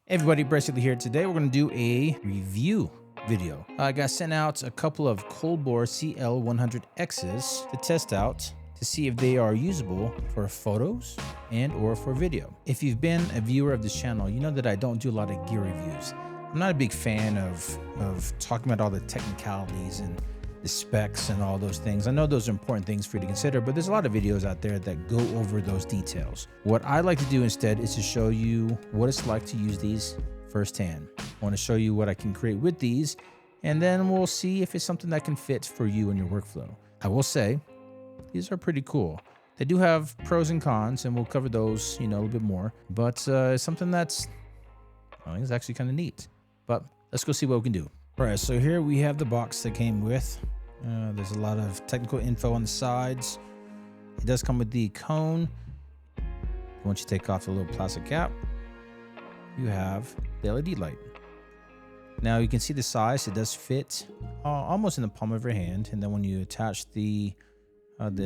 Hey everybody, Seeley here. Today we're going to do a review video. I got sent out a couple of COLBOR CL100Xs to test out to see if they are usable for photos and or for video. If you've been a viewer of this channel, you know that I don't do a lot of gear reviews. I'm not a big fan of talking about all the technicalities and the specs and all those things. I know those are important things for you to consider, but there's a lot of videos out there that go over those details. What I like to do instead is to show you what it's like to use these firsthand. I want to show you what I can create with these, and then we'll see if it's something that can fit for you in your workflow. I will say, these are pretty cool. They do have pros and cons, and we'll cover those, a little bit more, but it's something that's, it's actually kind of neat. But let's go see what we can do. All right, so here we have the box that came with. There's a lot of technical info on the sides. It does come with the cone. Once you take off the little plastic cap, you have the LED light. Now you can see the size. It does fit almost in the palm of your hand. And then when you attach the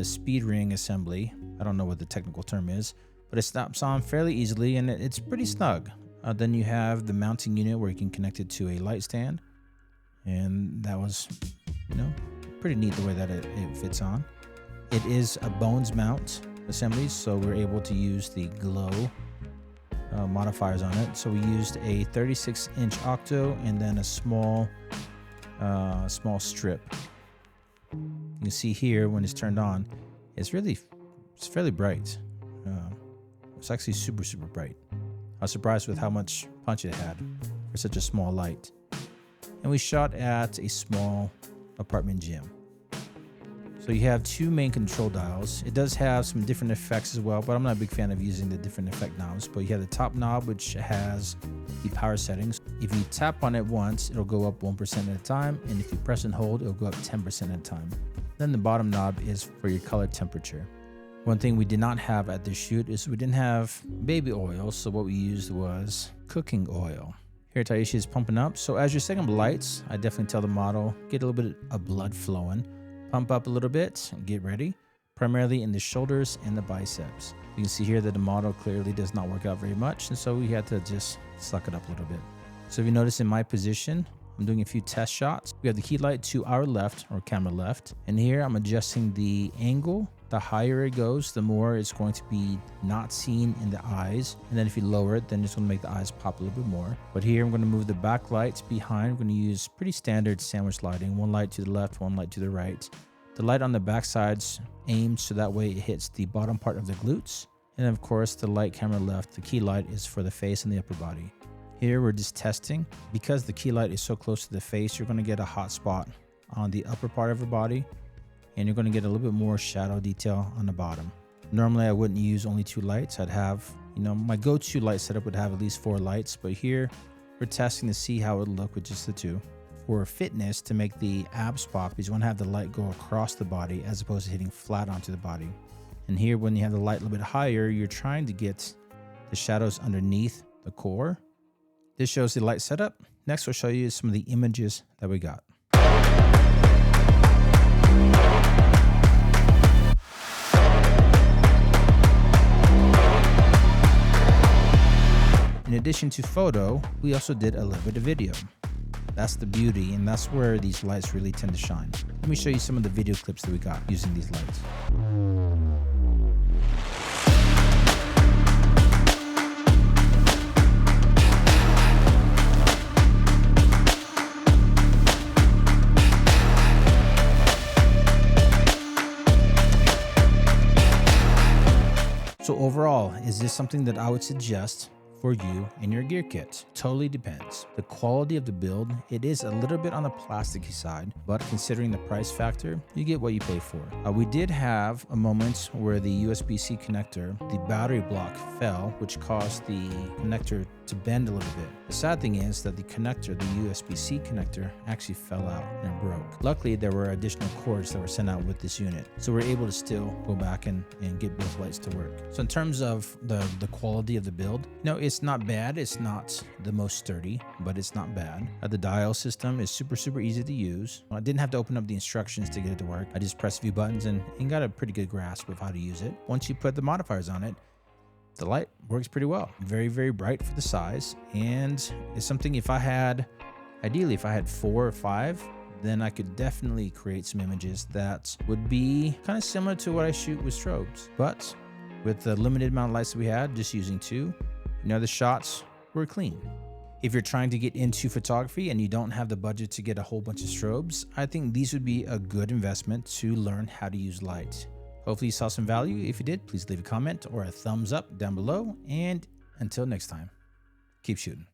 speed ring assembly, I don't know what the technical term is, but it snaps on fairly easily and it's pretty snug. Then you have the mounting unit where you can connect it to a light stand. And that was, pretty neat the way that it fits on. It is a bones mount assembly, so we're able to use the glow modifiers on it. So we used a 36-inch octo and then a small strip. You can see here when it's turned on, it's fairly bright. It's actually super bright. I was surprised with how much punch it had for such a small light. And we shot at a small apartment gym. So you have two main control dials. It does have some different effects as well, but I'm not a big fan of using the different effect knobs. But you have the top knob, which has the power settings. If you tap on it once, it'll go up 1% at a time. And if you press and hold, it'll go up 10% at a time. Then the bottom knob is for your color temperature. One thing we did not have at this shoot is we didn't have baby oil. So what we used was cooking oil. Here, Taisha is pumping up. So as you're setting up lights, I definitely tell the model, get a little bit of blood flowing, pump up a little bit, and get ready, primarily in the shoulders and the biceps. You can see here that the model clearly does not work out very much, and so we had to just suck it up a little bit. So if you notice in my position, I'm doing a few test shots. We have the key light to our left, or camera left, and here I'm adjusting the angle. The higher it goes, the more it's going to be not seen in the eyes. And then if you lower it, then it's going to make the eyes pop a little bit more. But here I'm going to move the back lights behind. I'm going to use pretty standard sandwich lighting. One light to the left, one light to the right. The light on the back side's aimed so that way it hits the bottom part of the glutes. And of course, the light camera left, the key light is for the face and the upper body. Here we're just testing. Because the key light is so close to the face, you're going to get a hot spot on the upper part of the body. And you're going to get a little bit more shadow detail on the bottom. Normally I wouldn't use only two lights. I'd have, my go-to light setup would have at least 4 lights, but here we're testing to see how it would look with just the 2. For fitness, to make the abs pop, you want to have the light go across the body as opposed to hitting flat onto the body. And here when you have the light a little bit higher, you're trying to get the shadows underneath the core. This shows the light setup. Next we'll show you some of the images that we got. In addition to photo, we also did a little bit of video. That's the beauty, and that's where these lights really tend to shine. Let me show you some of the video clips that we got using these lights. So overall, is this something that I would suggest for you and your gear kit? Totally depends. The quality of the build, it is a little bit on the plasticky side, but considering the price factor, you get what you pay for. We did have a moment where the USB-C connector, the battery block fell, which caused the connector to bend a little bit. The sad thing is that the connector, the USB-C connector, actually fell out and broke. Luckily, there were additional cords that were sent out with this unit, so we're able to still go back and get both lights to work. So in terms of the quality of the build, it's not bad. It's not the most sturdy, but it's not bad. The dial system is super easy to use. I didn't have to open up the instructions to get it to work. I just pressed a few buttons and got a pretty good grasp of how to use it. Once you put the modifiers on it, the light works pretty well. Very, very bright for the size, and it's something ideally if I had 4 or 5, then I could definitely create some images that would be kind of similar to what I shoot with strobes. But with the limited amount of lights that we had, just using 2, the shots were clean. If you're trying to get into photography and you don't have the budget to get a whole bunch of strobes, I think these would be a good investment to learn how to use light. Hopefully you saw some value. If you did, please leave a comment or a thumbs up down below. And until next time, keep shooting.